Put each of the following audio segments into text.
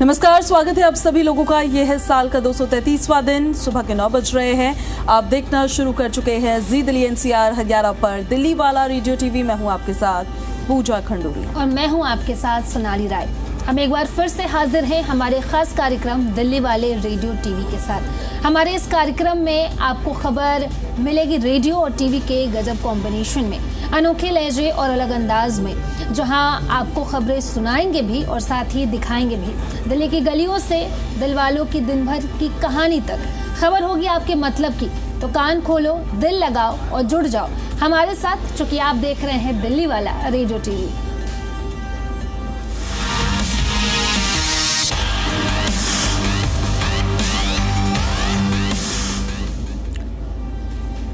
नमस्कार, स्वागत है आप सभी लोगों का। ये है साल का 233वां दिन। सुबह के 9 बज रहे हैं। आप देखना शुरू कर चुके हैं जी दिल्ली NCR 11 पर दिल्ली वाला रेडियो टीवी। मैं हूं आपके साथ पूजा खंडूरी और मैं हूं आपके साथ सोनाली राय। हम एक बार फिर से हाजिर हैं हमारे खास कार्यक्रम दिल्ली वाले रेडियो टीवी के साथ। हमारे इस कार्यक्रम में आपको खबर मिलेगी रेडियो और टीवी के गजब कॉम्बिनेशन में, अनोखे लहजे और अलग अंदाज में, जहां आपको खबरें सुनाएंगे भी और साथ ही दिखाएंगे भी। दिल्ली की गलियों से दिल वालों की दिन भर की कहानी तक खबर होगी आपके मतलब की। तो कान खोलो, दिल लगाओ और जुड़ जाओ हमारे साथ, चूंकि आप देख रहे हैं दिल्ली वाला रेडियो टीवी।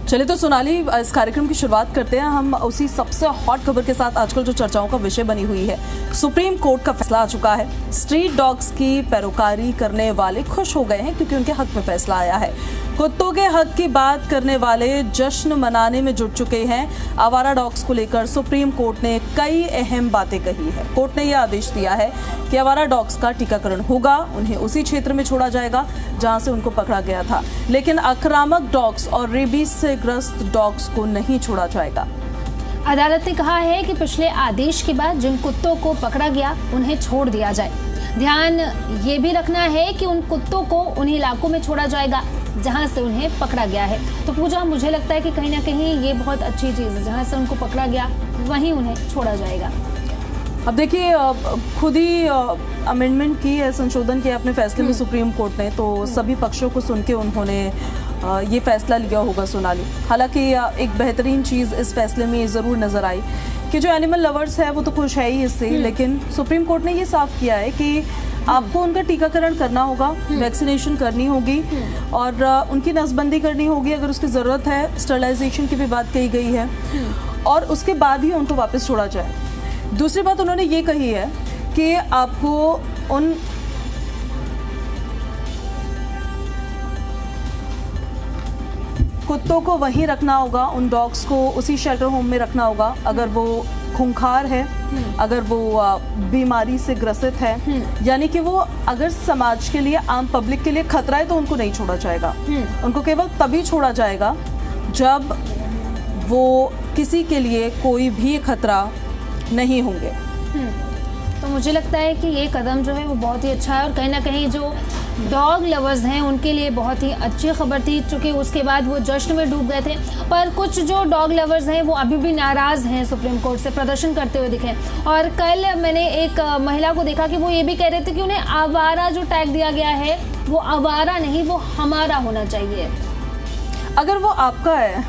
चलिए तो सोनाली, इस कार्यक्रम की शुरुआत करते हैं हम उसी सबसे हॉट खबर के साथ। आजकल जो चर्चाओं का विषय बनी हुई है, सुप्रीम कोर्ट का फैसला आ चुका है। स्ट्रीट डॉग्स की पैरोकारी करने वाले खुश हो गए हैं क्योंकि उनके हक में फैसला आया है। कुत्तों के हक की बात करने वाले जश्न मनाने में जुट चुके हैं। आवारा डॉग्स को लेकर सुप्रीम कोर्ट ने कई अहम बातें कही है। कोर्ट ने यह आदेश दिया है कि आवारा डॉग्स का टीकाकरण होगा, उन्हें उसी क्षेत्र में छोड़ा जाएगा जहां से उनको पकड़ा गया था, लेकिन आक्रामक डॉग्स और रेबीज से ग्रस्त डॉग्स को नहीं छोड़ा जाएगा। अदालत ने कहा है कि पिछले आदेश के बाद जिन कुत्तों को पकड़ा गया उन्हें छोड़ दिया जाए। ध्यान ये भी रखना है कि उन कुत्तों को उन इलाकों में छोड़ा जाएगा जहां से उन्हें पकड़ा गया है। तो पूजा, मुझे लगता है कि कहीं ना कहीं ये बहुत अच्छी चीज़ है, जहां से उनको पकड़ा गया वहीं उन्हें छोड़ा जाएगा। अब देखिए, खुद ही अमेंडमेंट की है, संशोधन किया अपने फैसले में सुप्रीम कोर्ट ने, तो सभी पक्षों को सुन के उन्होंने ये फैसला लिया होगा सोनाली। हालांकि एक बेहतरीन चीज़ इस फैसले में ज़रूर नज़र आई कि जो एनिमल लवर्स है वो तो खुश है ही इससे, लेकिन सुप्रीम कोर्ट ने ये साफ किया है कि आपको उनका टीकाकरण करना होगा, वैक्सीनेशन करनी होगी और उनकी नसबंदी करनी होगी अगर उसकी ज़रूरत है। स्टरलाइजेशन की भी बात कही गई है और उसके बाद ही उनको वापस छोड़ा जाए। दूसरी बात उन्होंने ये कही है कि आपको उन कुत्तों को वहीं रखना होगा, उन डॉग्स को उसी शेल्टर होम में रखना होगा अगर वो खूंखार है, अगर वो बीमारी से ग्रसित है, यानी कि वो अगर समाज के लिए, आम पब्लिक के लिए खतरा है तो उनको नहीं छोड़ा जाएगा। उनको केवल तभी छोड़ा जाएगा जब वो किसी के लिए कोई भी खतरा नहीं होंगे। तो मुझे लगता है कि ये कदम जो है वो बहुत ही अच्छा है और कहीं ना कहीं जो डॉग लवर्स हैं उनके लिए बहुत ही अच्छी खबर थी, क्योंकि उसके बाद वो जश्न में डूब गए थे। पर कुछ जो डॉग लवर्स हैं वो अभी भी नाराज़ हैं, सुप्रीम कोर्ट से प्रदर्शन करते हुए दिखे। और कल मैंने एक महिला को देखा कि वो ये भी कह रहे थे कि उन्हें आवारा जो टैग दिया गया है वो आवारा नहीं, वो हमारा होना चाहिए। अगर वो आपका है,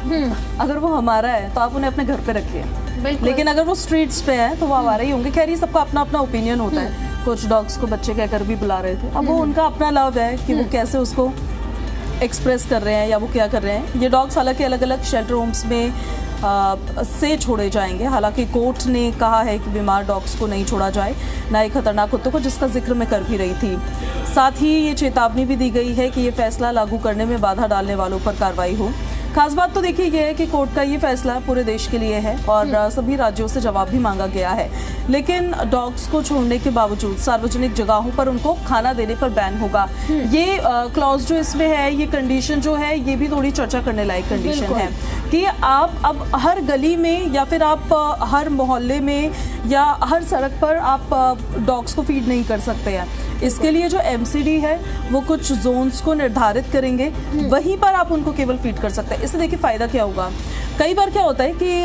अगर वो हमारा है तो आप उन्हें अपने घर पे रखिए, लेकिन अगर वो स्ट्रीट्स पे है तो वो आवारा ही होंगे। खैर, ये सबका अपना अपना ओपिनियन होता है। कुछ डॉग्स को बच्चे कहकर भी बुला रहे थे, अब वो उनका अपना लव है कि वो कैसे उसको एक्सप्रेस कर रहे हैं या वो क्या कर रहे हैं। ये डॉग्स हालांकि अलग अलग शेल्टर होम्स में से छोड़े जाएंगे। हालांकि कोर्ट ने कहा है कि बीमार डॉग्स को नहीं छोड़ा जाए, ना ही खतरनाक कुत्तों को, जिसका जिक्र मैं कर भी रही थी। साथ ही ये चेतावनी भी दी गई है कि ये फैसला लागू करने में बाधा डालने वालों पर कार्रवाई हो। खास बात तो देखिए ये है कि कोर्ट का ये फैसला पूरे देश के लिए है और सभी राज्यों से जवाब भी मांगा गया है, लेकिन डॉग्स को छोड़ने के बावजूद सार्वजनिक जगहों पर उनको खाना देने पर बैन होगा। ये क्लॉज जो इसमें है, ये कंडीशन जो है, ये भी थोड़ी चर्चा करने लायक कंडीशन है कि आप अब हर गली में या फिर आप हर मोहल्ले में या हर सड़क पर आप डॉग्स को फीड नहीं कर सकते हैं। इसके लिए जो MCD है वो कुछ जोन्स को निर्धारित करेंगे, वहीं पर आप उनको केवल फीड कर सकते हैं। इससे देखिए फ़ायदा क्या होगा। कई बार क्या होता है कि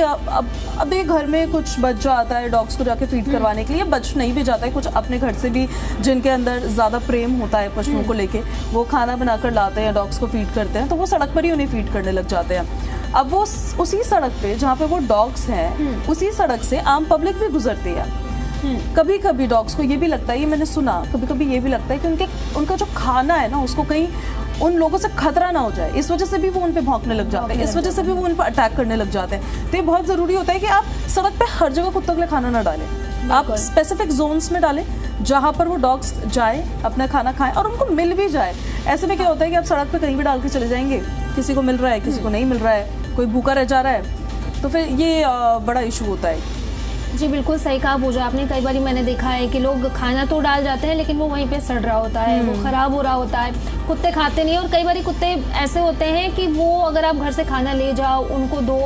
अब एक घर में कुछ बच्चा आता है डॉग्स को जाके फीड करवाने के लिए, बच नहीं भी जाता है, कुछ अपने घर से भी जिनके अंदर ज़्यादा प्रेम होता है पशुओं को लेके, वो खाना बनाकर लाते हैं, डॉग्स को फीड करते हैं, तो वो सड़क पर ही उन्हें फीड करने लग जाते हैं। अब वो उसी सड़क पे जहाँ पे वो डॉग्स हैं, उसी सड़क से आम पब्लिक भी गुजरती है। कभी कभी डॉग्स को ये भी लगता है, ये मैंने सुना, कभी कभी ये भी लगता है कि उनका जो खाना है ना, उसको कहीं उन लोगों से खतरा ना हो जाए, इस वजह से भी वो उन पे भौंकने लग जाते हैं, इस वजह से भी वो उन पर अटैक करने लग जाते हैं। तो ये बहुत ज़रूरी होता है कि आप सड़क पे हर जगह कुत्तों के लिए खाना ना डालें, आप स्पेसिफिक जोन्स में डालें जहाँ पर वो डॉग्स जाए, अपना खाना खाएं और उनको मिल भी जाए। ऐसे में क्या होता है कि आप सड़क पे कहीं भी डाल के चले जाएंगे, किसी को मिल रहा है, किसी को नहीं मिल रहा है, कोई भूखा रह जा रहा है, तो फिर ये बड़ा इशू होता है। जी बिल्कुल सही कहा पूजा आपने। कई बार मैंने देखा है कि लोग खाना तो डाल जाते हैं लेकिन वो वहीं पे सड़ रहा होता है, वो खराब हो रहा होता है, कुत्ते खाते नहीं। और कई बार कुत्ते ऐसे होते हैं कि वो अगर आप घर से खाना ले जाओ उनको दो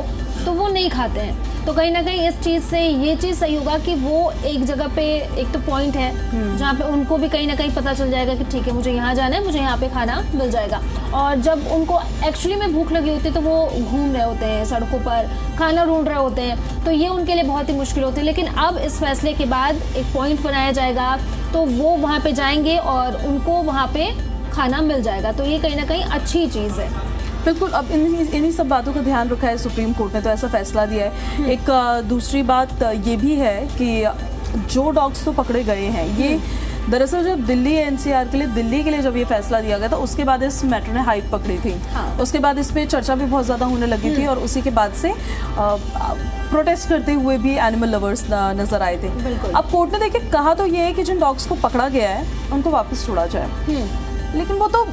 तो वो नहीं खाते हैं। तो कहीं ना कहीं इस चीज़ से ये चीज़ सही होगा कि वो एक जगह पे एक तो पॉइंट है जहाँ पे उनको भी कहीं ना कहीं पता चल जाएगा कि ठीक है मुझे यहाँ जाना है, मुझे यहाँ पे खाना मिल जाएगा। और जब उनको एक्चुअली में भूख लगी होती है तो वो घूम रहे होते हैं सड़कों पर, खाना ढूंढ रहे होते हैं, तो ये उनके लिए बहुत ही मुश्किल होती है। लेकिन अब इस फैसले के बाद एक पॉइंट बनाया जाएगा तो वो वहाँ पे जाएंगे और उनको वहाँ पे खाना मिल जाएगा। तो ये कहीं ना कहीं अच्छी चीज़ है। बिल्कुल। अब इन्हीं सब बातों का ध्यान रखा है सुप्रीम कोर्ट ने, तो ऐसा फैसला दिया है। एक दूसरी बात ये भी है कि जो डॉग्स तो पकड़े गए हैं, ये दरअसल जब दिल्ली एनसीआर के लिए जब ये फैसला दिया गया था उसके बाद इस मैटर ने हाइप पकड़ी थी। उसके बाद इस पे चर्चा भी बहुत ज़्यादा होने लगी थी और उसी के बाद से प्रोटेस्ट करते हुए भी एनिमल लवर्स नजर आए थे। अब कोर्ट ने देखिए कहा तो ये है कि जिन डॉग्स को पकड़ा गया है उनको वापस छोड़ा जाए, लेकिन वो तो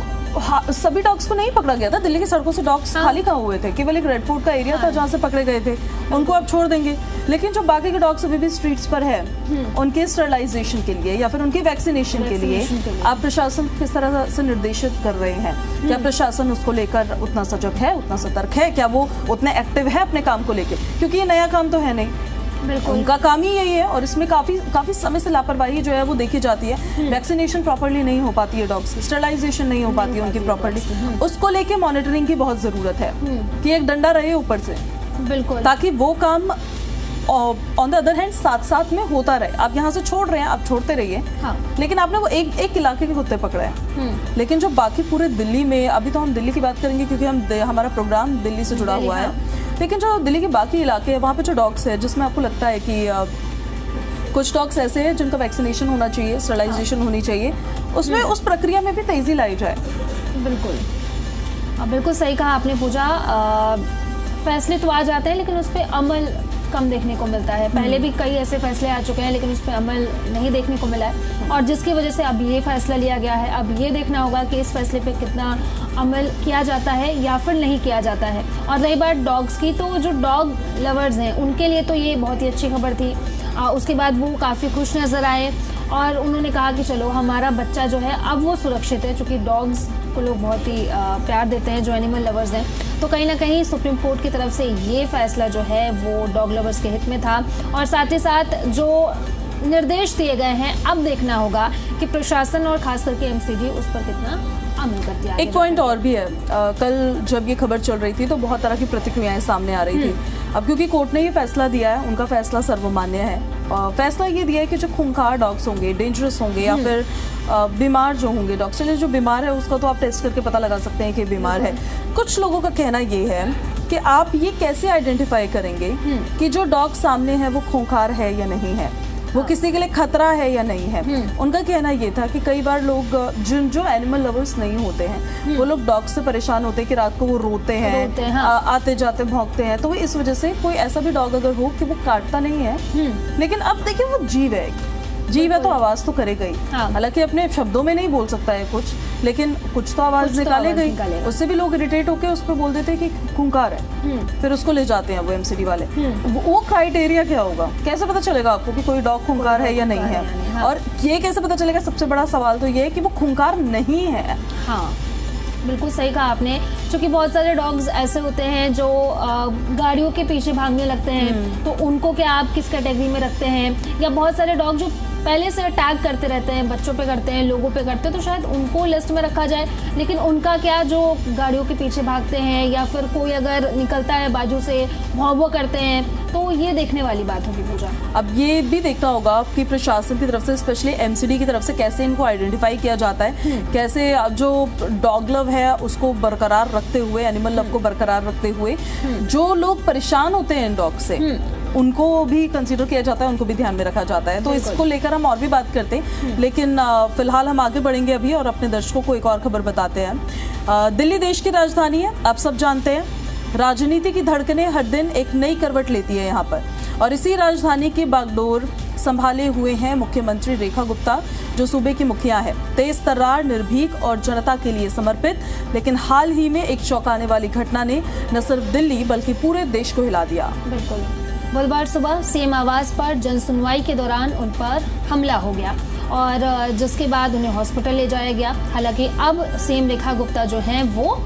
सभी डॉग्स को नहीं पकड़ा गया था। दिल्ली की सड़कों से डॉग्स खाली कहाँ हुए थे, केवल एक रेड फोर्ट का एरिया था जहाँ से पकड़े गए थे, उनको आप छोड़ देंगे। लेकिन जो बाकी के डॉग्स अभी भी स्ट्रीट्स पर है उनके स्टरलाइजेशन के लिए या फिर उनके वैक्सीनेशन के लिए आप प्रशासन किस तरह से निर्देशित कर रहे हैं? क्या प्रशासन उसको लेकर उतना सजग है, उतना सतर्क है? क्या वो उतना एक्टिव है अपने काम को लेकर? क्योंकि ये नया काम तो है नहीं, उनका काम ही यही है और इसमें काफी समय से लापरवाही जो है वो देखी जाती है। वैक्सीनेशन प्रॉपर्ली नहीं हो पाती है डॉग्स की, स्टरलाइजेशन नहीं हो पाती है उनकी प्रॉपर्ली, उसको लेके मॉनिटरिंग की बहुत जरूरत है कि एक डंडा रहे ऊपर से, बिल्कुल, ताकि वो काम ऑन द अदर हैंड साथ साथ में होता रहे। आप यहाँ से छोड़ रहे हैं, आप छोड़ते रहिए, लेकिन आपने वो एक इलाके के कुत्ते पकड़े हैं, लेकिन जो बाकी पूरे दिल्ली में, अभी तो हम दिल्ली की बात करेंगे क्योंकि हमारा प्रोग्राम दिल्ली से जुड़ा हुआ है, लेकिन जो दिल्ली के बाकी इलाके हैं वहाँ पे जो डॉग्स है जिसमें आपको लगता है कि कुछ डॉग्स ऐसे हैं जिनका वैक्सीनेशन होना चाहिए, स्टरलाइजेशन होनी चाहिए, उसमें उस प्रक्रिया में भी तेजी लाई जाए। बिल्कुल सही कहा आपने पूजा। फैसले तो आ जाते हैं लेकिन उस पर अमल कम देखने को मिलता है। पहले भी कई ऐसे फैसले आ चुके हैं लेकिन उस पर अमल नहीं देखने को मिला है और जिसकी वजह से अब ये फैसला लिया गया है। अब ये देखना होगा कि इस फैसले पे कितना अमल किया जाता है या फिर नहीं किया जाता है। और रही बात डॉग्स की, तो जो डॉग लवर्स हैं उनके लिए तो ये बहुत ही अच्छी खबर थी। उसके बाद वो काफ़ी खुश नज़र आए और उन्होंने कहा कि चलो हमारा बच्चा जो है अब वो सुरक्षित है, क्योंकि डॉग्स को लोग बहुत ही प्यार देते हैं जो एनिमल लवर्स हैं। तो कहीं ना कहीं सुप्रीम कोर्ट की तरफ से ये फैसला जो है वो डॉग लवर्स के हित में था और साथ ही साथ जो निर्देश दिए गए हैं अब देखना होगा कि प्रशासन और खास करके एमसीडी उस पर कितना अमल करती है। एक पॉइंट और भी है, कल जब ये खबर चल रही थी तो बहुत तरह की प्रतिक्रियाएं सामने आ रही थी। अब क्योंकि कोर्ट ने ये फैसला दिया है, उनका फैसला सर्वमान्य है। फैसला ये दिया है कि जो खूंखार डॉग्स होंगे, डेंजरस होंगे या फिर बीमार जो होंगे डॉग्स, चलिए जो बीमार है उसका तो आप टेस्ट करके पता लगा सकते हैं कि बीमार है। कुछ लोगों का कहना ये है कि आप ये कैसे आइडेंटिफाई करेंगे कि जो डॉग सामने है वो खूंखार है या नहीं है, वो किसी के लिए खतरा है या नहीं है। उनका कहना ये था कि कई बार लोग जो एनिमल लवर्स नहीं होते हैं वो लोग डॉग से परेशान होते हैं कि रात को वो रोते हैं, आते जाते भौंकते हैं, तो वो इस वजह से कोई ऐसा भी डॉग अगर हो कि वो काटता नहीं है, लेकिन अब देखिए वो जीव है तो आवाज तो करेगा ही। हालांकि अपने शब्दों में नहीं बोल सकता है कुछ, लेकिन कुछ तो आवाज निकालेगा ही। उससे भी लोग इरिटेट होकर उस पर बोल देते हैं कि खूंखार है, फिर उसको ले जाते हैं वो एमसीडी वाले। वो क्राइटेरिया क्या होगा, कैसे पता चलेगा आपको कि कोई डॉग खूंखार है या नहीं है? और ये कैसे पता चलेगा, सबसे बड़ा सवाल तो ये है कि वो खूंखार नहीं है। बिल्कुल सही कहा आपने, क्योंकि बहुत सारे डॉग्स ऐसे होते हैं जो गाड़ियों के पीछे भागने लगते हैं, तो उनको क्या आप किस कैटेगरी में रखते हैं? या बहुत सारे डॉग जो पहले से अटैक करते रहते हैं, बच्चों पे करते हैं, लोगों पे करते हैं, तो शायद उनको लिस्ट में रखा जाए। लेकिन उनका क्या जो गाड़ियों के पीछे भागते हैं या फिर कोई अगर निकलता है बाजू से भौं करते हैं, तो ये देखने वाली बात होगी पूजा। अब ये भी देखना होगा कि प्रशासन की तरफ से, स्पेशली एमसीडी की तरफ से कैसे इनको आइडेंटिफाई किया जाता है, कैसे जो डॉग लव है उसको बरकरार रखते हुए, एनिमल लव को बरकरार रखते हुए जो लोग परेशान होते हैं इन डॉग से उनको भी कंसीडर किया जाता है, उनको भी ध्यान में रखा जाता है। तो इसको लेकर हम और भी बात करते हैं, लेकिन फिलहाल हम आगे बढ़ेंगे अभी और अपने दर्शकों को एक और खबर बताते हैं। दिल्ली देश की राजधानी है, आप सब जानते हैं। राजनीति की धड़कनें हर दिन एक नई करवट लेती है यहाँ पर, और इसी राजधानी की बागडोर संभाले हुए हैं मुख्यमंत्री रेखा गुप्ता, जो सूबे की मुखिया है। तेज तर्रार, निर्भीक और जनता के लिए समर्पित। लेकिन हाल ही में एक चौंकाने वाली घटना ने न सिर्फ दिल्ली बल्कि पूरे देश को हिला दिया। बिल्कुल बुधवार सुबह सीएम आवास पर जनसुनवाई के दौरान उन पर हमला हो गया और जिसके बाद उन्हें हॉस्पिटल ले जाया गया। हालांकि अब सीएम रेखा गुप्ता जो हैं वो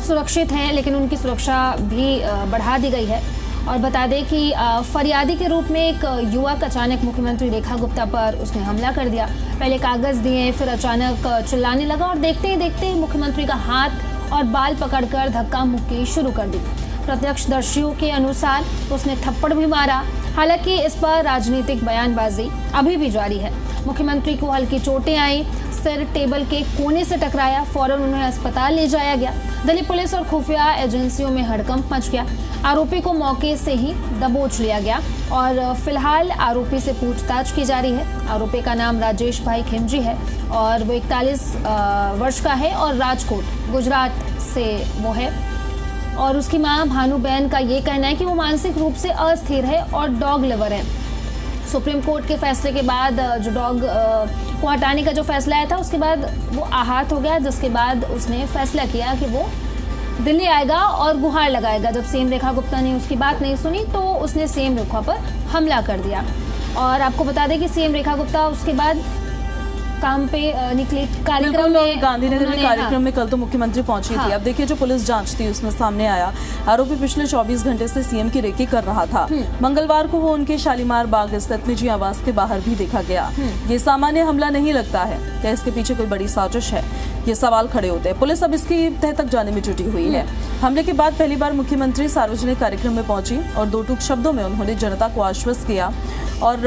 सुरक्षित हैं, लेकिन उनकी सुरक्षा भी बढ़ा दी गई है। और बता दें कि फरियादी के रूप में एक युवक अचानक मुख्यमंत्री रेखा गुप्ता पर उसने हमला कर दिया। पहले कागज दिए, फिर अचानक चिल्लाने लगा और देखते ही देखते मुख्यमंत्री का हाथ और बाल पकड़कर धक्का मुक्की शुरू कर दी। प्रत्यक्षदर्शियों के अनुसार उसने थप्पड़ भी मारा। हालांकि इस पर राजनीतिक बयानबाजी अभी भी जारी है। मुख्यमंत्री को हल्की चोटें आई, सिर टेबल के कोने से टकराया, फौरन उन्हें अस्पताल ले जाया गया। दिल्ली पुलिस और खुफिया एजेंसियों में हड़कंप मच गया। आरोपी को मौके से ही दबोच लिया गया और फिलहाल आरोपी से पूछताछ की जा रही है। आरोपी का नाम राजेश भाई खिमजी है और वो 41 वर्ष का है और राजकोट गुजरात से वो है। और उसकी मां भानुबेन का ये कहना है कि वो मानसिक रूप से अस्थिर है और डॉग लवर है। सुप्रीम कोर्ट के फैसले के बाद जो डॉग को हटाने का जो फैसला आया था, उसके बाद वो आहत हो गया, जिसके बाद उसने फैसला किया कि वो दिल्ली आएगा और गुहार लगाएगा। जब सीएम रेखा गुप्ता ने उसकी बात नहीं सुनी तो उसने सीएम रेखा पर हमला कर दिया। और आपको बता दें कि सीएम रेखा गुप्ता उसके बाद काम पे निकले कार्यक्रम में, गांधीनगर में कार्यक्रम में कल तो मुख्यमंत्री पहुंची थी। अब देखिए जो पुलिस जांच थी उसमें सामने आया आरोपी पिछले 24 घंटे से सीएम की रेकी कर रहा था। मंगलवार को वो उनके शालीमार बाग स्थित निजी आवास के बाहर भी देखा गया। ये सामान्य हमला नहीं लगता है, क्या इसके पीछे कोई बड़ी साजिश है? ये सवाल खड़े होते हैं। पुलिस अब इसकी तह तक जाने में जुटी हुई है। हमले के बाद पहली बार मुख्यमंत्री सार्वजनिक कार्यक्रम में पहुंची और दो टूक शब्दों में उन्होंने जनता को आश्वस्त किया और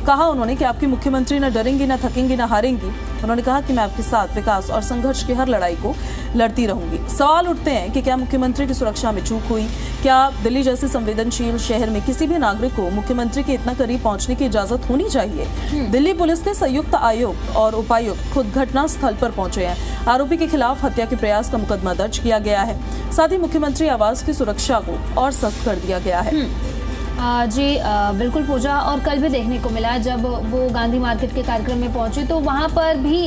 कहा उन्होंने कि आपकी मुख्यमंत्री न डरेंगी, न थकेंगी, न हारेंगी। उन्होंने कहा कि मैं आपके साथ विकास और संघर्ष की हर लड़ाई को लड़ती रहूंगी। सवाल उठते हैं कि क्या मुख्यमंत्री की सुरक्षा में चूक हुई? क्या दिल्ली जैसे संवेदनशील शहर में किसी भी नागरिक को मुख्यमंत्री के इतना करीब पहुंचने की इजाजत होनी चाहिए? दिल्ली पुलिस के संयुक्त आयुक्त और उपायुक्त खुद घटना स्थल पर पहुंचे हैं। आरोपी के खिलाफ हत्या के प्रयास का मुकदमा दर्ज किया गया है। साथ ही मुख्यमंत्री आवास की सुरक्षा को और सख्त कर दिया गया है। जी बिल्कुल पूजा। और कल भी देखने को मिला जब वो गांधी मार्केट के कार्यक्रम में पहुंचे तो वहां पर भी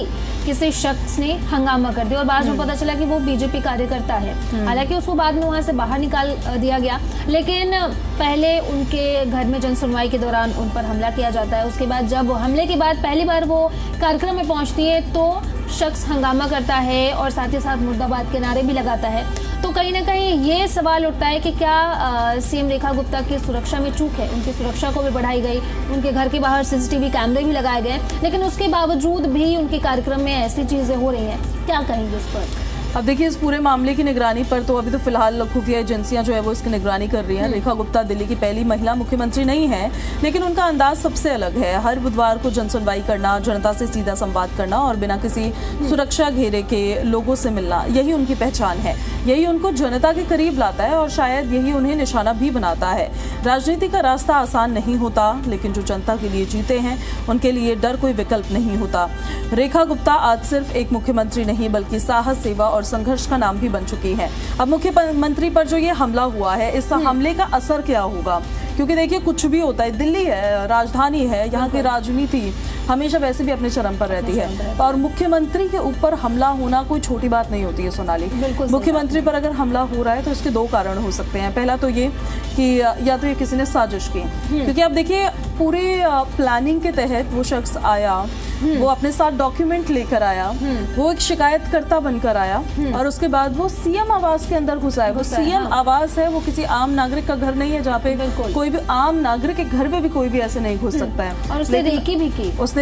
किसी शख्स ने हंगामा कर दिया और बाद में पता चला कि वो बीजेपी कार्यकर्ता है। हालांकि उसको बाद में वहां से बाहर निकाल दिया गया, लेकिन पहले उनके घर में जनसुनवाई के दौरान उन पर हमला किया जाता है। उसके बाद जब हमले के बाद पहली बार वो कार्यक्रम में पहुंचती है तो शख्स हंगामा करता है और साथ ही साथ मुर्दाबाद के नारे भी लगाता है। तो कहीं ना कहीं ये सवाल उठता है कि क्या सीएम रेखा गुप्ता की सुरक्षा में चूक है? उनकी सुरक्षा को भी बढ़ाई गई, उनके घर के बाहर सीसीटीवी कैमरे भी लगाए गए, लेकिन उसके बावजूद भी उनके कार्यक्रम में ऐसी चीजें हो रही हैं। क्या कहेंगे इस पर? अब देखिए इस पूरे मामले की निगरानी पर तो अभी तो फिलहाल खुफिया एजेंसियां जो है वो इसकी निगरानी कर रही हैं। रेखा गुप्ता दिल्ली की पहली महिला मुख्यमंत्री नहीं है, लेकिन उनका अंदाज सबसे अलग है। हर बुधवार को जनसुनवाई करना, जनता से सीधा संवाद करना और बिना किसी सुरक्षा घेरे के लोगों से मिलना, यही उनकी पहचान है। यही उनको जनता के करीब लाता है और शायद यही उन्हें निशाना भी बनाता है। राजनीति का रास्ता आसान नहीं होता, लेकिन जो जनता के लिए जीते हैं उनके लिए डर कोई विकल्प नहीं होता। रेखा गुप्ता आज सिर्फ एक मुख्यमंत्री नहीं बल्कि साहस, सेवा और संघर्ष का नाम भी बन चुकी है। अब मुख्यमंत्री पर जो ये हमला हुआ है, इस हमले का असर क्या होगा? क्योंकि देखिए कुछ भी होता है, दिल्ली है, राजधानी है, यहाँ की राजनीति हमेशा वैसे भी अपने चरम पर रहती है और मुख्यमंत्री के ऊपर हमला होना कोई छोटी बात नहीं होती है सोनाली। मुख्यमंत्री पर अगर हमला हो रहा है तो इसके दो कारण हो सकते हैं। पहला तो ये कि या तो ये किसी ने साजिश की, क्योंकि अब देखिए पूरे प्लानिंग के तहत वो शख्स आया, वो अपने साथ डॉक्यूमेंट लेकर आया, वो एक शिकायतकर्ता बनकर आया और उसके बाद वो सीएम आवास के अंदर घुसा है। वो सीएम आवास है, वो किसी आम नागरिक का घर नहीं है जहाँ पे कोई भी आम नागरिक के घर पे भी कोई भी ऐसे नहीं घुस सकता है। और उसने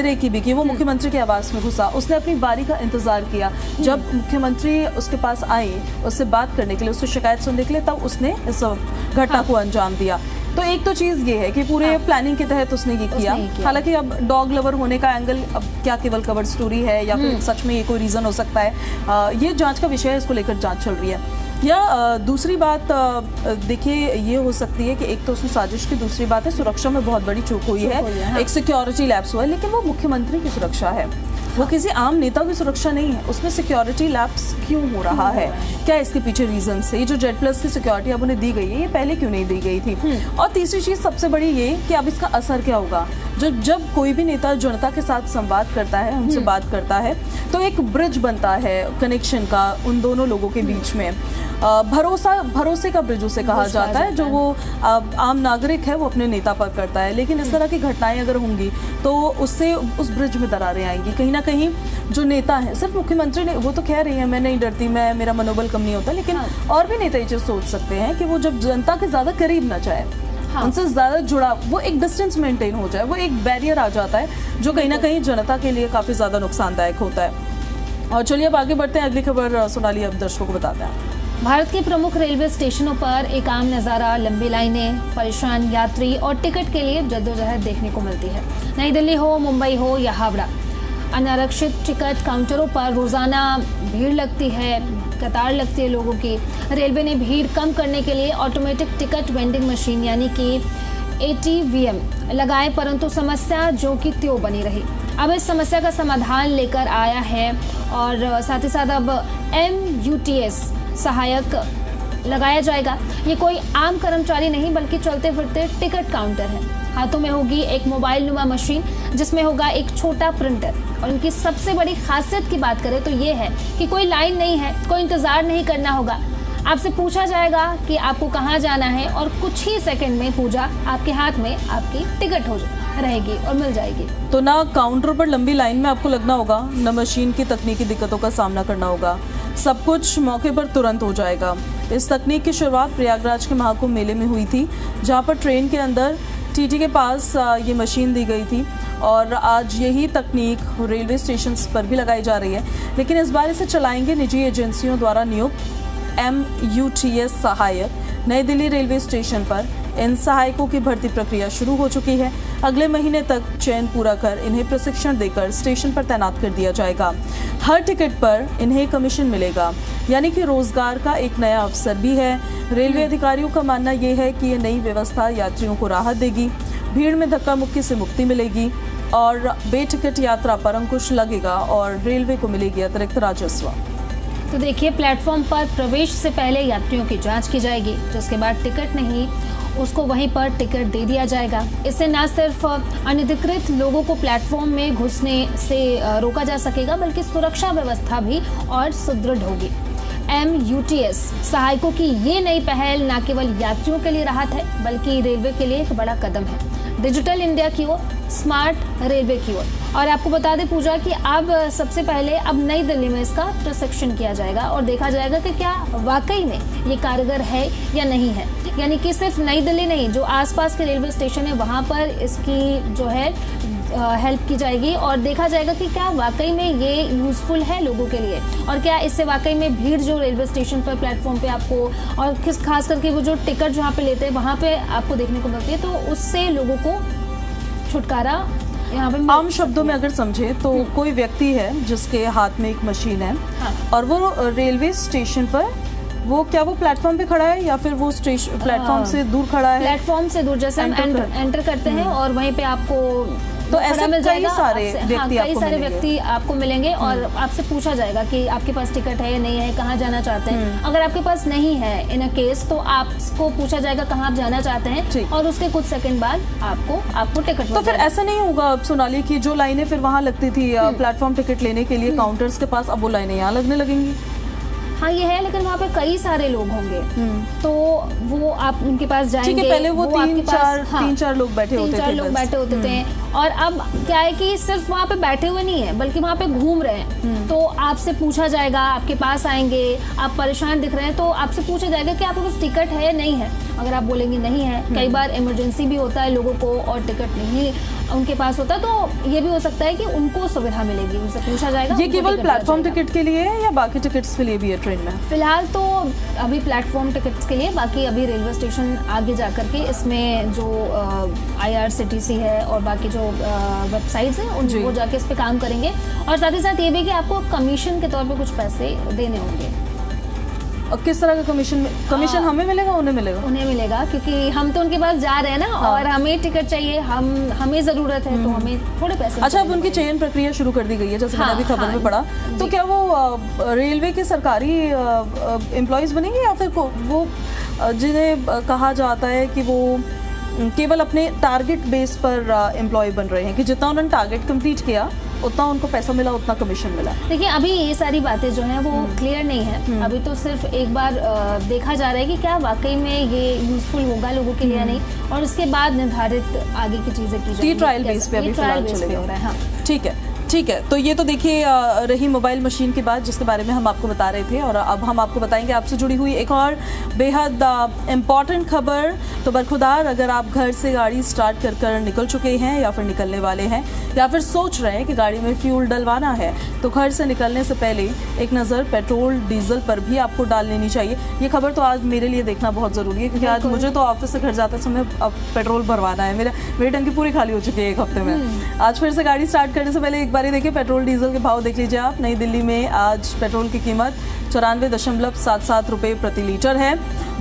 रेकी भी की। वो मुख्यमंत्री के आवास में घुसा, उसने अपनी बारी का इंतजार किया। जब मुख्यमंत्री उसके पास आए उससे बात करने के लिए, उससे शिकायत सुनने के लिए, तब उसने इस घटना को अंजाम दिया। तो एक तो चीज ये है कि पूरे प्लानिंग के तहत उसने ये किया। हालांकि अब डॉग लवर होने का एंगल अब क्या केवल कवर स्टोरी है या फिर सच में ये कोई रीजन हो सकता है, ये जांच का विषय है, इसको लेकर जांच चल रही है। या दूसरी बात देखिए ये हो सकती है कि एक तो उसमें साजिश की, दूसरी बात है सुरक्षा में बहुत बड़ी चूक हुई है। एक सिक्योरिटी लैप्स हुआ है, लेकिन वो मुख्यमंत्री की सुरक्षा है, वो किसी आम नेता की सुरक्षा नहीं है। उसमें सिक्योरिटी लैप्स क्यों हो रहा है? क्या इसके पीछे रीजन है? ये जो जेड प्लस की सिक्योरिटी अब उन्हें दी गई है, ये पहले क्यों नहीं दी गई थी? और तीसरी चीज सबसे बड़ी ये कि अब इसका असर क्या होगा? जब कोई भी नेता जनता के साथ संवाद करता है, उनसे बात करता है, तो एक ब्रिज बनता है कनेक्शन का उन दोनों लोगों के बीच में। भरोसे का ब्रिज उसे कहा जाता है, जो वो आम नागरिक है वो अपने नेता पर करता है। लेकिन इस तरह की घटनाएं अगर होंगी तो उससे उस ब्रिज में दरारें आएंगी। कहीं ना कहीं जो नेता है, सिर्फ मुख्यमंत्री ने, वो तो कह रही है मैं नहीं डरती, मेरा मनोबल कम नहीं होता, लेकिन और भी नेता ये चीज सोच सकते हैं कि वो जब जनता के ज्यादा करीब ना जाए, उनसे ज्यादा जुड़ा, वो एक डिस्टेंस मेंटेन हो जाए, वो एक बैरियर आ जाता है जो कहीं ना कहीं जनता के लिए काफी ज्यादा नुकसानदायक होता है। और चलिए अब आगे बढ़ते हैं, अगली खबर सोनाली अब दर्शकों को बताते हैं। भारत के प्रमुख रेलवे स्टेशनों पर एक आम नज़ारा, लंबी लाइनें, परेशान यात्री और टिकट के लिए जद्दोजहद देखने को मिलती है। नई दिल्ली हो, मुंबई हो या हावड़ा, अनारक्षित टिकट काउंटरों पर रोजाना भीड़ लगती है, कतार लगती है लोगों की। रेलवे ने भीड़ कम करने के लिए ऑटोमेटिक टिकट वेंडिंग मशीन यानी कि ATVM लगाए, परंतु समस्या जो कि त्यों बनी रही। अब इस समस्या का समाधान लेकर आया है और साथ ही साथ अब MUTS सहायक लगाया जाएगा। ये कोई आम कर्मचारी नहीं बल्कि चलते फिरते टिकट काउंटर है। हाथों में होगी एक मोबाइल नुमा मशीन जिसमें होगा एक छोटा प्रिंटर। और इनकी सबसे बड़ी खासियत की बात करें तो ये है कि कोई लाइन नहीं है, कोई इंतज़ार नहीं करना होगा। आपसे पूछा जाएगा कि आपको कहाँ जाना है और कुछ ही सेकंड में पूजा आपके हाथ में आपकी टिकट हो रहेगी और मिल जाएगी। तो ना काउंटर पर लंबी लाइन में आपको लगना होगा, न मशीन की तकनीकी दिक्कतों का सामना करना होगा, सब कुछ मौके पर तुरंत हो जाएगा। इस तकनीक की शुरुआत प्रयागराज के महाकुंभ मेले में हुई थी, जहाँ पर ट्रेन के अंदर TT के पास ये मशीन दी गई थी और आज यही तकनीक रेलवे स्टेशन पर भी लगाई जा रही है। लेकिन इस बार इसे चलाएंगे निजी एजेंसियों द्वारा नियुक्त MUTS सहायक। नई दिल्ली रेलवे स्टेशन पर इन सहायकों की भर्ती प्रक्रिया शुरू हो चुकी है। अगले महीने तक चयन पूरा कर इन्हें प्रशिक्षण देकर स्टेशन पर तैनात कर दिया जाएगा। हर टिकट पर इन्हें कमीशन मिलेगा, यानी कि रोजगार का एक नया अवसर भी है। रेलवे अधिकारियों का मानना यह है कि ये नई व्यवस्था यात्रियों को राहत देगी, भीड़ में धक्का मुक्की से मुक्ति मिलेगी और बेटिकट यात्रा पर अंकुश लगेगा और रेलवे को मिलेगी अतिरिक्त राजस्व। तो देखिए, प्लेटफॉर्म पर प्रवेश से पहले यात्रियों की जांच की जाएगी, जिसके बाद टिकट नहीं उसको वहीं पर टिकट दे दिया जाएगा। इससे न सिर्फ अनधिकृत लोगों को प्लेटफॉर्म में घुसने से रोका जा सकेगा बल्कि सुरक्षा व्यवस्था भी और सुदृढ़ होगी। MUTS सहायकों की ये नई पहल न केवल यात्रियों के लिए राहत है बल्कि रेलवे के लिए एक बड़ा कदम है, डिजिटल इंडिया की ओर, स्मार्ट रेलवे की ओर। और आपको बता दें पूजा कि अब सबसे पहले अब नई दिल्ली में इसका प्रशिक्षण किया जाएगा और देखा जाएगा कि क्या वाकई में ये कारगर है या नहीं है। यानी कि सिर्फ नई दिल्ली नहीं, जो आसपास के रेलवे स्टेशन है वहाँ पर इसकी जो है हेल्प की जाएगी और देखा जाएगा कि क्या वाकई में ये यूज़फुल है लोगों के लिए और क्या इससे वाकई में भीड़ जो रेलवे स्टेशन पर प्लेटफॉर्म पे आपको और खास करके वो जो टिकट जहाँ पे लेते हैं वहाँ पे आपको देखने को मिलती है, तो उससे लोगों को छुटकारा यहाँ पे। आम शब्दों में अगर समझे तो कोई व्यक्ति है जिसके हाथ में एक मशीन है और वो रेलवे स्टेशन पर वो प्लेटफॉर्म पे खड़ा है या फिर वो स्टेशन प्लेटफॉर्म से दूर खड़ा है? प्लेटफॉर्म से दूर, जैसे हम एंटर करते हैं और वहीं पे आपको तो ऐसे कई सारे व्यक्ति आपको मिलेंगे और आपसे पूछा जाएगा कि आपके पास टिकट है या नहीं है, कहाँ जाना चाहते हैं। अगर आपके पास नहीं है इन अ केस तो आपको पूछा जाएगा कहाँ आप जाना चाहते हैं और उसके कुछ सेकंड बाद आपको टिकट। तो फिर ऐसा नहीं होगा सोनाली की जो लाइनें फिर वहाँ लगती थी प्लेटफॉर्म टिकट लेने के लिए काउंटर्स के पास, अब वो लाइनें यहाँ लगने लगेंगी? हाँ ये है, लेकिन वहाँ पे कई सारे लोग होंगे तो वो आप उनके पास जाएंगे। ठीक है, पहले वो तीन चार लोग बैठे होते थे और अब क्या है कि सिर्फ वहाँ पे बैठे हुए नहीं है बल्कि वहाँ पे घूम रहे हैं। तो आपसे पूछा जाएगा, आपके पास आएंगे, आप परेशान दिख रहे हैं तो आपसे पूछा जाएगा कि आपके पास टिकट है या नहीं है। अगर आप बोलेंगे नहीं है, कई बार इमरजेंसी भी होता है लोगों को और टिकट नहीं उनके पास होता, तो ये भी हो सकता है कि उनको सुविधा मिलेगी, उनसे पूछा जाएगा। ये केवल प्लेटफॉर्म टिकट के लिए है या बाकी टिकट्स के लिए भी है ट्रेन में? फिलहाल तो अभी प्लेटफॉर्म टिकट्स के लिए, बाकी अभी रेलवे स्टेशन आगे जाकर के इसमें जो IRCTC है और बाकी जो वेबसाइट्स हैं उन वो जाके इस पे काम करेंगे। और साथ ही साथ ये भी कि आपको कमीशन के तौर पे कुछ पैसे देने होंगे। और किस तरह का कमीशन हमें मिलेगा उन्हें मिलेगा? उन्हें मिलेगा क्योंकि हम तो उनके पास जा रहे हैं ना और हमें टिकट चाहिए, हमें ज़रूरत है तो हमें थोड़े पैसे। अच्छा, अब उनकी चयन प्रक्रिया शुरू कर दी गई है जैसे मैंने अभी खबर में पढ़ा, तो क्या वो रेलवे के सरकारी एम्प्लॉयज़ बनेंगे या फिर वो जिन्हें कहा जाता है कि वो केवल अपने टारगेट बेस पर एम्प्लॉय बन रहे हैं कि जितना उन्होंने टारगेट कंप्लीट किया उतना उनको पैसा मिला, उतना कमीशन मिला। देखिए अभी ये सारी बातें जो हैं वो क्लियर नहीं है। अभी तो सिर्फ एक बार देखा जा रहा है कि क्या वाकई में ये यूजफुल होगा लोगों के लिए या नहीं, और उसके बाद निर्धारित आगे की चीजें की जाएंगी। ट्रायल बेस पे अभी फिलहाल चलेगा। हो रहा है। हाँ ठीक है। तो ये तो देखिए रही मोबाइल मशीन की बात जिसके बारे में हम आपको बता रहे थे, और अब हम आपको बताएंगे आपसे जुड़ी हुई एक और बेहद इम्पॉर्टेंट खबर। तो बरखुदार अगर आप घर से गाड़ी स्टार्ट कर निकल चुके हैं या फिर निकलने वाले हैं या फिर सोच रहे हैं कि गाड़ी में फ्यूल डलवाना है, तो घर से निकलने से पहले एक नज़र पेट्रोल डीजल पर भी आपको डाल लेनी चाहिए। ये खबर तो आज मेरे लिए देखना बहुत ज़रूरी है क्योंकि आज मुझे तो ऑफिस से घर जाते समय अब पेट्रोल भरवाना है। मेरी टंकी पूरी खाली हो चुकी है एक हफ्ते में। आज फिर से गाड़ी स्टार्ट करने से पहले एक बार देखिए पेट्रोल डीजल के भाव देख लीजिए आप। नई दिल्ली में आज पेट्रोल की कीमत 94.77 रुपये प्रति लीटर है।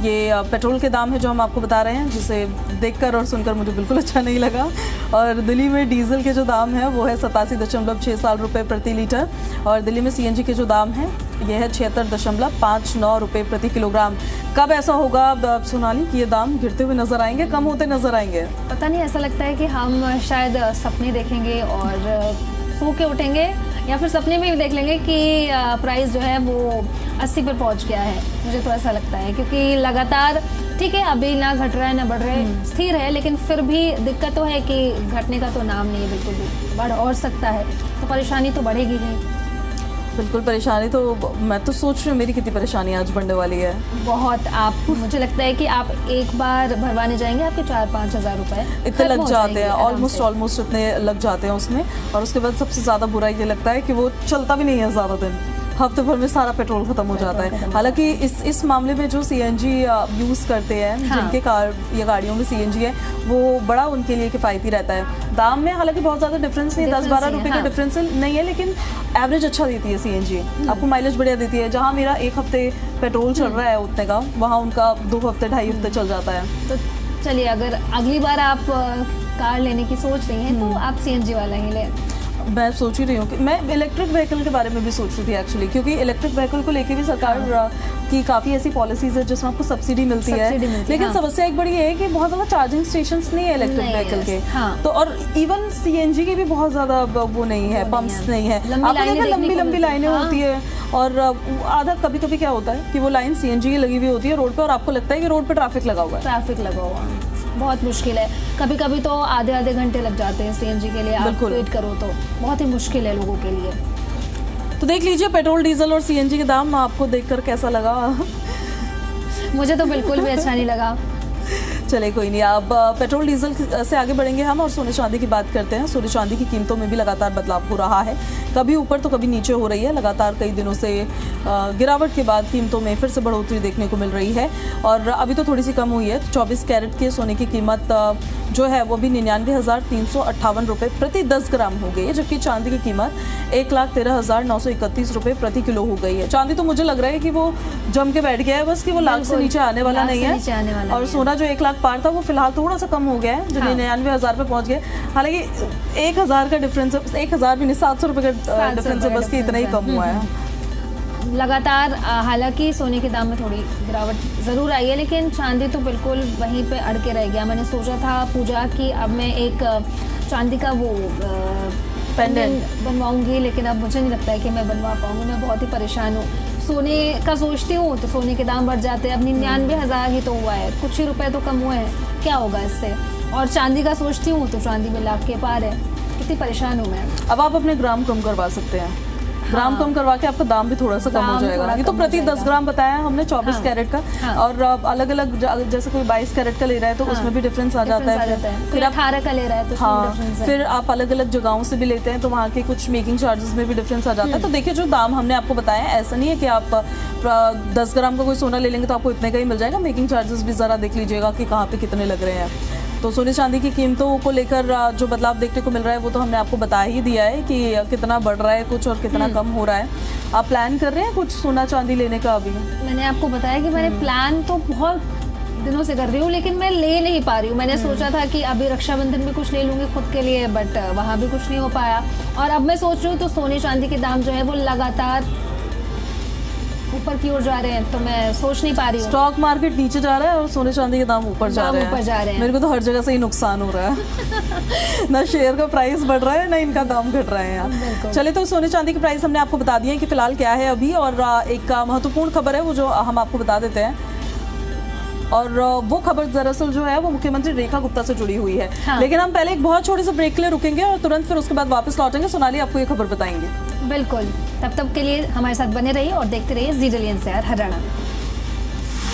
ये पेट्रोल के दाम है जो हम आपको बता रहे हैं, जिसे देखकर और सुनकर मुझे बिल्कुल अच्छा नहीं लगा। और दिल्ली में डीजल के जो दाम है वो है 87.67 रुपये प्रति लीटर, और दिल्ली में सीएनजी के जो दाम है ये है 76.59 रुपये प्रति किलोग्राम। कब ऐसा होगा सोनाली कि ये दाम गिरते हुए नजर आएंगे, कम होते नजर आएंगे? पता नहीं, ऐसा लगता है कि हम शायद सपने देखेंगे और सो के उठेंगे, या फिर सपने में भी देख लेंगे कि प्राइस जो है वो 80 पर पहुंच गया है। मुझे तो ऐसा लगता है क्योंकि लगातार ठीक है अभी ना घट रहा है ना बढ़ रहा है, स्थिर है, लेकिन फिर भी दिक्कत तो है कि घटने का तो नाम नहीं है, बिल्कुल भी बढ़ और सकता है, तो परेशानी तो बढ़ेगी ही। बिल्कुल परेशानी तो मैं तो सोच रही हूँ मेरी कितनी परेशानी आज बढ़ने वाली है बहुत। आप मुझे लगता है कि आप एक बार भरवाने जाएंगे आपके 4-5 हज़ार रुपए इतने लग जाते हैं, ऑलमोस्ट इतने लग जाते हैं उसमें। और उसके बाद सबसे ज़्यादा बुरा ये लगता है कि वो चलता भी नहीं है ज़्यादा दिन, हफ्ते भर में सारा पेट्रोल खत्म हो जाता है। हालांकि इस मामले में जो सीएनजी यूज़ करते हैं, जिनके कार या गाड़ियों में सीएनजी है, वो बड़ा उनके लिए किफ़ायती रहता है। दाम में हालांकि बहुत ज़्यादा डिफरेंस नहीं, 10-12 रुपये का डिफरेंस नहीं है, लेकिन एवरेज अच्छा देती है सीएनजी, आपको माइलेज बढ़िया देती है। जहाँ मेरा 1 हफ्ते पेट्रोल चल रहा है उतने का, वहाँ उनका 2 हफ्ते 2.5 हफ्ते चल जाता है। तो चलिए, अगर अगली बार आप कार लेने की सोच रही हैं तो आप सीएनजी वाला ही लें। मैं सोच ही रही हूँ कि मैं इलेक्ट्रिक व्हीकल के बारे में भी सोच रही थी एक्चुअली, क्योंकि इलेक्ट्रिक व्हीकल को लेके भी सरकार की काफ़ी ऐसी पॉलिसीज है जिसमें आपको सब्सिडी मिलती है, लेकिन समस्या एक बड़ी ये है कि बहुत ज़्यादा चार्जिंग स्टेशंस नहीं है इलेक्ट्रिक व्हीकल के। तो और इवन सीएनजी की भी बहुत ज़्यादा वो नहीं है, पंप्स नहीं है। आपको लंबी लाइनें होती है, और आधा कभी कभी क्या होता है कि वो लाइन सीएनजी की लगी हुई होती है रोड पे, और आपको लगता है कि रोड पे ट्रैफिक लगा हुआ है। बहुत मुश्किल है, कभी कभी तो आधे घंटे लग जाते हैं सीएनजी के लिए, आप वेट करो तो बहुत ही मुश्किल है लोगों के लिए। तो देख लीजिए पेट्रोल डीजल और सीएनजी के दाम आपको देखकर कैसा लगा? मुझे तो बिल्कुल भी अच्छा नहीं लगा। चले कोई नहीं, अब पेट्रोल डीजल से आगे बढ़ेंगे हम और सोने चांदी की बात करते हैं। सोने चांदी की कीमतों में भी लगातार बदलाव हो रहा है, कभी ऊपर तो कभी नीचे हो रही है। लगातार कई दिनों से गिरावट के बाद कीमतों में फिर से बढ़ोतरी देखने को मिल रही है, और अभी तो थोड़ी सी कम हुई है। 24 कैरेट के सोने की कीमत जो है वो भी 99,358 रुपये प्रति 10 ग्राम हो गई है, जबकि चांदी की कीमत 1,13,931 रुपये प्रति किलो हो गई है। चांदी तो मुझे लग रहा है कि वो जम के बैठ गया है बस, कि वो लाख से नीचे आने वाला नहीं है। और सोना जो 1 लाख पार था वो फिलहाल थोड़ा सा कम हो गया है, जो 99,000 पे पहुंच गए। हालांकि 1,000 का डिफरेंस, 1,000 भी नहीं, 700 रुपये का डिफरेंस है बस, कि इतना ही कम हुआ है लगातार। हालांकि सोने के दाम में थोड़ी गिरावट ज़रूर आई है, लेकिन चांदी तो बिल्कुल वहीं पे अड़ के रह गया। मैंने सोचा था पूजा कि अब मैं एक चांदी का वो पेंडेंट बनवाऊंगी, लेकिन अब मुझे नहीं लगता है कि मैं बनवा पाऊंगी। मैं बहुत ही परेशान हूँ। सोने का सोचती हूँ तो सोने के दाम बढ़ जाते हैं। अब 99,000 ही तो हुआ है, कुछ ही रुपए तो कम हुए हैं, क्या होगा इससे? और चांदी का सोचती हूँ तो चांदी में लाख के पार है। कितनी परेशान हूँ मैं। अब आप अपने ग्राम कम करवा सकते हैं, ग्राम कम करवा के आपका दाम भी थोड़ा सा कम हो जाएगा। ये तो प्रति 10 ग्राम बताया हमने 24 कैरेट का, और अलग अलग जैसे कोई 22 कैरेट का ले रहा है तो उसमें भी डिफरेंस आ जाता है। फिर 18 का ले रहा है तो फिर आप अलग अलग जगहों से भी लेते हैं तो वहाँ के कुछ मेकिंग चार्जेस में भी डिफरेंस आ जाता है। तो देखिए जो दाम हमने आपको बताया, ऐसा नहीं है कि आप 10 ग्राम का कोई सोना ले लेंगे तो आपको इतने का ही मिल जाएगा। मेकिंग चार्जेस भी ज़रा देख लीजिएगा कि कहाँ पे कितने लग रहे हैं। तो सोने चांदी की कीमतों को लेकर जो बदलाव देखने को मिल रहा है वो तो हमने आपको बता ही दिया है कि कितना बढ़ रहा है कुछ और कितना कम हो रहा है। आप प्लान कर रहे हैं कुछ सोना चांदी लेने का? अभी मैंने आपको बताया कि मैंने प्लान तो बहुत दिनों से कर रही हूँ, लेकिन मैं ले नहीं पा रही हूँ। मैंने सोचा था कि अभी रक्षाबंधन में कुछ ले लूँगी खुद के लिए, बट वहाँ भी कुछ नहीं हो पाया। और अब मैं सोच रही हूँ तो सोने चांदी के दाम जो है वो लगातार ऊपर की ओर जा रहे हैं, तो मैं सोच नहीं पा रही हूँ। स्टॉक मार्केट नीचे जा रहा है और सोने चांदी के दाम ऊपर जा रहे हैं। मेरे को तो हर जगह से ही नुकसान हो रहा है। ना शेयर का प्राइस बढ़ रहा है, ना इनका दाम घट रहा है यार। चलिए, तो सोने चांदी के प्राइस हमने आपको बता दिए हैं कि फिलहाल क्या है अभी, और एक महत्वपूर्ण खबर है वो जो हम आपको बता देते हैं। और वो खबर दरअसल जो है वो मुख्यमंत्री रेखा गुप्ता से जुड़ी हुई है। हाँ। लेकिन हम पहले एक बहुत छोटे से ब्रेक के लिए रुकेंगे और तुरंत फिर उसके बाद वापस लौटेंगे। सोनाली आपको ये खबर बताएंगे। बिल्कुल, तब तक के लिए हमारे साथ बने रहिए और देखते रहिए जी रिलायंस हरियाणा।